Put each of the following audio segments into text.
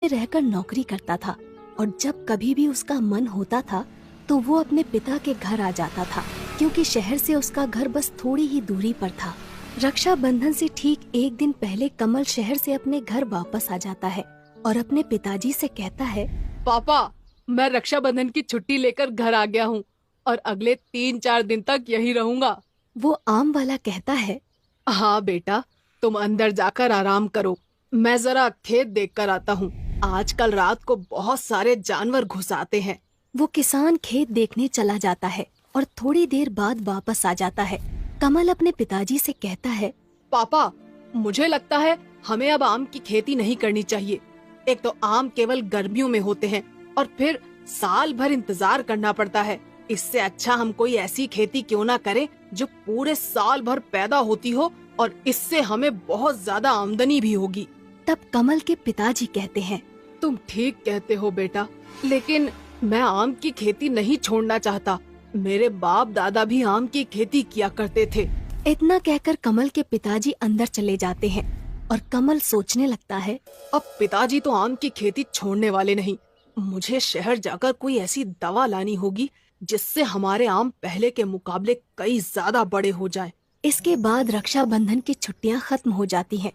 रहकर नौकरी करता था और जब कभी भी उसका मन होता था तो वो अपने पिता के घर आ जाता था, क्योंकि शहर से उसका घर बस थोड़ी ही दूरी पर था। रक्षाबंधन से ठीक एक दिन पहले कमल शहर से अपने घर वापस आ जाता है और अपने पिताजी से कहता है, पापा, मैं रक्षाबंधन की छुट्टी लेकर घर आ गया हूँ और अगले 3-4 दिन तक यही रहूंगा। वो आम वाला कहता है, हाँ बेटा, तुम अंदर जाकर आराम करो, मैं जरा खेत देख कर आता हूँ। आजकल रात को बहुत सारे जानवर घुस आते हैं। वो किसान खेत देखने चला जाता है और थोड़ी देर बाद वापस आ जाता है। कमल अपने पिताजी से कहता है, पापा, मुझे लगता है हमें अब आम की खेती नहीं करनी चाहिए। एक तो आम केवल गर्मियों में होते हैं और फिर साल भर इंतजार करना पड़ता है। इससे अच्छा हम कोई ऐसी खेती क्यों ना करें जो पूरे साल भर पैदा होती हो और इससे हमें बहुत ज्यादा आमदनी भी होगी। तब कमल के पिताजी कहते हैं, तुम ठीक कहते हो बेटा, लेकिन मैं आम की खेती नहीं छोड़ना चाहता। मेरे बाप दादा भी आम की खेती किया करते थे। इतना कहकर कमल के पिताजी अंदर चले जाते हैं और कमल सोचने लगता है, अब पिताजी तो आम की खेती छोड़ने वाले नहीं। मुझे शहर जाकर कोई ऐसी दवा लानी होगी जिससे हमारे आम पहले के मुकाबले कई ज्यादा बड़े हो जाएं। इसके बाद रक्षाबंधन की छुट्टियां खत्म हो जाती हैं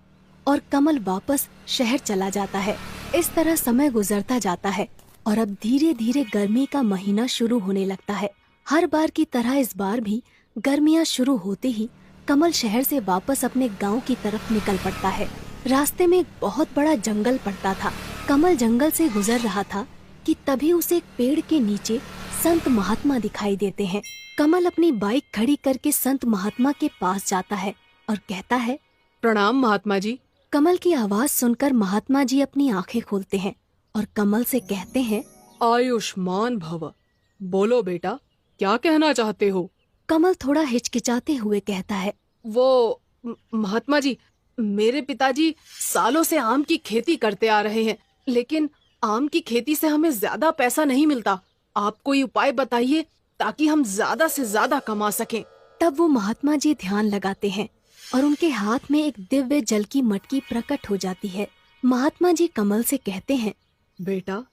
और कमल वापस शहर चला जाता है। इस तरह समय गुजरता जाता है और अब धीरे धीरे गर्मी का महीना शुरू होने लगता है। हर बार की तरह इस बार भी गर्मियां शुरू होते ही कमल शहर से वापस अपने गांव की तरफ निकल पड़ता है। रास्ते में एक बहुत बड़ा जंगल पड़ता था। कमल जंगल से गुजर रहा था कि तभी उसे एक पेड़ के नीचे संत महात्मा दिखाई देते हैं। कमल अपनी बाइक खड़ी करके संत महात्मा के पास जाता है और कहता है, प्रणाम महात्मा जी। कमल की आवाज सुनकर महात्मा जी अपनी आंखें खोलते हैं और कमल से कहते हैं, आयुष्मान भव। बोलो बेटा, क्या कहना चाहते हो? कमल थोड़ा हिचकिचाते हुए कहता है, वो महात्मा जी, मेरे पिताजी सालों से आम की खेती करते आ रहे हैं, लेकिन आम की खेती से हमें ज्यादा पैसा नहीं मिलता। आप कोई उपाय बताइए ताकि हम ज्यादा से ज्यादा कमा सकें। तब वो महात्मा जी ध्यान लगाते हैं और उनके हाथ में एक दिव्य जल की मटकी प्रकट हो जाती है। महात्मा जी कमल से कहते हैं, बेटा,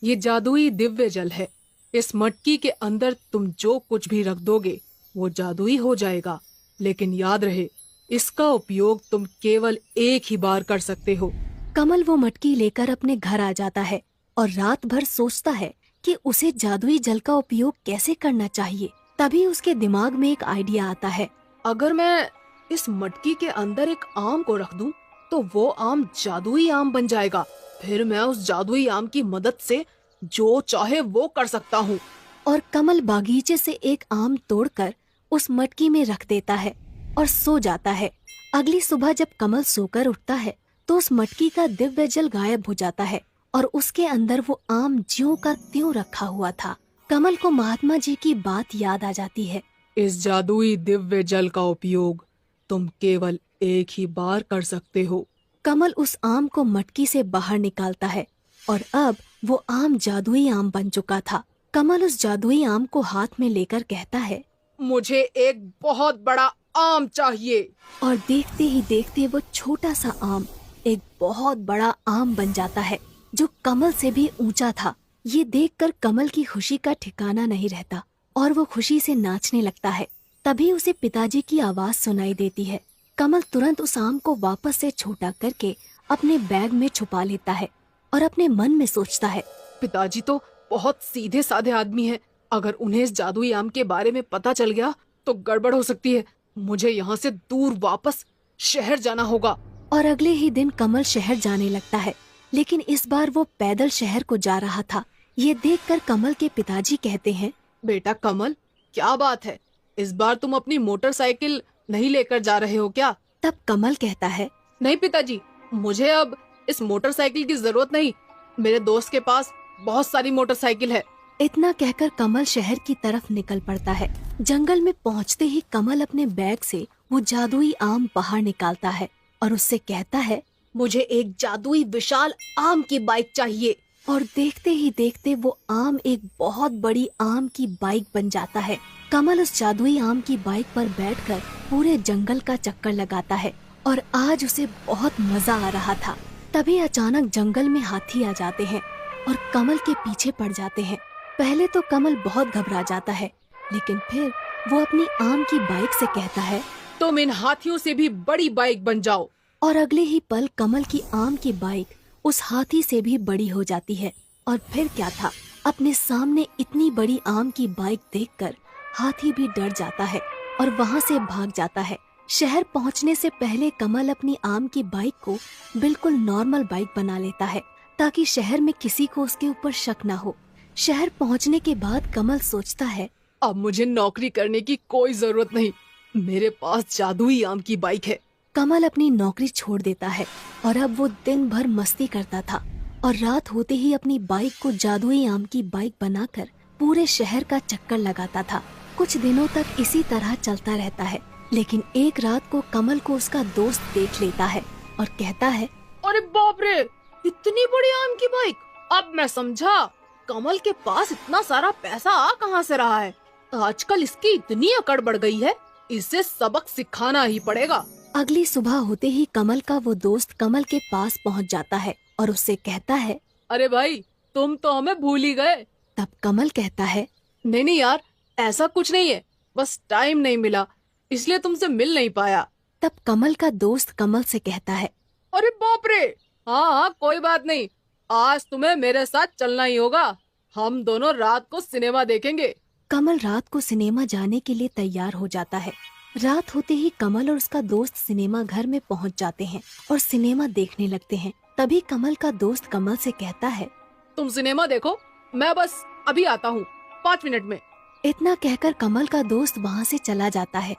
ये जादुई दिव्य जल है। इस मटकी के अंदर तुम जो कुछ भी रख दोगे वो जादुई हो जाएगा, लेकिन याद रहे, इसका उपयोग तुम केवल एक ही बार कर सकते हो। कमल वो मटकी लेकर अपने घर आ जाता है और रात भर सोचता है कि उसे जादुई जल का उपयोग कैसे करना चाहिए। तभी उसके दिमाग में एक आइडिया आता है, अगर मैं इस मटकी के अंदर एक आम को रख दूं, तो वो आम जादुई आम बन जाएगा। फिर मैं उस जादुई आम की मदद से जो चाहे वो कर सकता हूँ। और कमल बागीचे से एक आम तोड़कर उस मटकी में रख देता है और सो जाता है। अगली सुबह जब कमल सोकर उठता है तो उस मटकी का दिव्य जल गायब हो जाता है और उसके अंदर वो आम ज्यों का त्यों रखा हुआ था। कमल को महात्मा जी की बात याद आ जाती है, इस जादुई दिव्य जल का उपयोग तुम केवल एक ही बार कर सकते हो। कमल उस आम को मटकी से बाहर निकालता है और अब वो आम जादुई आम बन चुका था। कमल उस जादुई आम को हाथ में लेकर कहता है, मुझे एक बहुत बड़ा आम चाहिए। और देखते ही देखते वो छोटा सा आम एक बहुत बड़ा आम बन जाता है जो कमल से भी ऊंचा था। ये देखकर कमल की खुशी का ठिकाना नहीं रहता और वो खुशी से नाचने लगता है। तभी उसे पिताजी की आवाज सुनाई देती है। कमल तुरंत उस आम को वापस से छोटा करके अपने बैग में छुपा लेता है और अपने मन में सोचता है, पिताजी तो बहुत सीधे साधे आदमी हैं। अगर उन्हें इस जादुई आम के बारे में पता चल गया तो गड़बड़ हो सकती है। मुझे यहाँ से दूर वापस शहर जाना होगा। और अगले ही दिन कमल शहर जाने लगता है, लेकिन इस बार वो पैदल शहर को जा रहा था। ये देखकर कमल के पिताजी कहते हैं, बेटा कमल, क्या बात है, इस बार तुम अपनी मोटरसाइकिल नहीं लेकर जा रहे हो क्या? तब कमल कहता है, नहीं पिताजी, मुझे अब इस मोटरसाइकिल की जरूरत नहीं। मेरे दोस्त के पास बहुत सारी मोटरसाइकिल है। इतना कहकर कमल शहर की तरफ निकल पड़ता है। जंगल में पहुंचते ही कमल अपने बैग से वो जादुई आम बाहर निकालता है और उससे कहता है, मुझे एक जादुई विशाल आम की बाइक चाहिए। और देखते ही देखते वो आम एक बहुत बड़ी आम की बाइक बन जाता है। कमल उस जादुई आम की बाइक पर बैठकर पूरे जंगल का चक्कर लगाता है और आज उसे बहुत मजा आ रहा था। तभी अचानक जंगल में हाथी आ जाते हैं और कमल के पीछे पड़ जाते हैं। पहले तो कमल बहुत घबरा जाता है, लेकिन फिर वो अपनी आम की बाइक से कहता है तुम इन हाथियों से भी बड़ी बाइक बन जाओ। और अगले ही पल कमल की आम की बाइक उस हाथी से भी बड़ी हो जाती है। और फिर क्या था, अपने सामने इतनी बड़ी आम की बाइक देखकर हाथी भी डर जाता है और वहाँ से भाग जाता है। शहर पहुँचने से पहले कमल अपनी आम की बाइक को बिल्कुल नॉर्मल बाइक बना लेता है, ताकि शहर में किसी को उसके ऊपर शक ना हो। शहर पहुँचने के बाद कमल सोचता है, अब मुझे नौकरी करने की कोई जरूरत नहीं, मेरे पास जादुई आम की बाइक है। कमल अपनी नौकरी छोड़ देता है और अब वो दिन भर मस्ती करता था और रात होते ही अपनी बाइक को जादुई आम की बाइक बनाकर पूरे शहर का चक्कर लगाता था। कुछ दिनों तक इसी तरह चलता रहता है, लेकिन एक रात को कमल को उसका दोस्त देख लेता है और कहता है, अरे बाप रे, इतनी बड़ी आम की बाइक! अब मैं समझा कमल के पास इतना सारा पैसा आ कहाँ से रहा है। आजकल इसकी इतनी अकड़ बढ़ गई है, इसे सबक सिखाना ही पड़ेगा। अगली सुबह होते ही कमल का वो दोस्त कमल के पास पहुंच जाता है और उससे कहता है, अरे भाई, तुम तो हमें भूल ही गए। तब कमल कहता है, नहीं नहीं यार, ऐसा कुछ नहीं है, बस टाइम नहीं मिला इसलिए तुमसे मिल नहीं पाया। तब कमल का दोस्त कमल से कहता है, अरे बाप रे, हाँ हाँ कोई बात नहीं, आज तुम्हें मेरे साथ चलना ही होगा। हम दोनों रात को सिनेमा देखेंगे। कमल रात को सिनेमा जाने के लिए तैयार हो जाता है। रात होते ही कमल और उसका दोस्त सिनेमा घर में पहुंच जाते हैं और सिनेमा देखने लगते हैं। तभी कमल का दोस्त कमल से कहता है, तुम सिनेमा देखो, मैं बस अभी आता हूँ 5 मिनट में। इतना कहकर कमल का दोस्त वहाँ से चला जाता है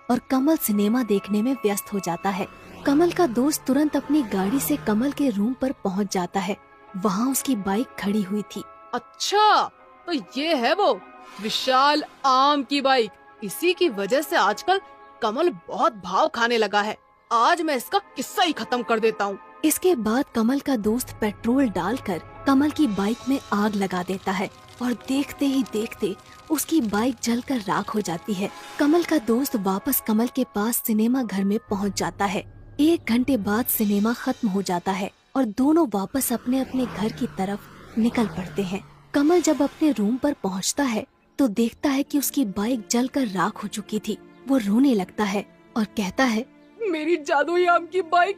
और कमल सिनेमा देखने में व्यस्त हो जाता है। कमल का दोस्त तुरंत अपनी गाड़ी से कमल के रूम पर पहुँच जाता है। वहाँ उसकी बाइक खड़ी हुई थी। अच्छा, तो ये है वो विशाल आम की बाइक। इसी की वजह से आजकल कमल बहुत भाव खाने लगा है। आज मैं इसका किस्सा ही खत्म कर देता हूँ। इसके बाद कमल का दोस्त पेट्रोल डालकर कमल की बाइक में आग लगा देता है और देखते ही देखते उसकी बाइक जलकर राख हो जाती है। कमल का दोस्त वापस कमल के पास सिनेमा घर में पहुंच जाता है। 1 घंटे बाद सिनेमा खत्म हो जाता है और दोनों वापस अपने अपने घर की तरफ निकल पड़ते हैं। कमल जब अपने रूम पर पहुंचता है तो देखता है कि उसकी बाइक जलकर राख हो चुकी थी। वो रोने लगता है और कहता है, मेरी जादुई आम की बाइक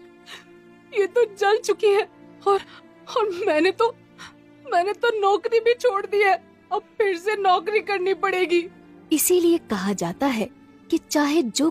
ये तो जल चुकी है और मैंने तो नौकरी भी छोड़ दी है। अब फिर से नौकरी करनी पड़ेगी। इसीलिए कहा जाता है कि चाहे जो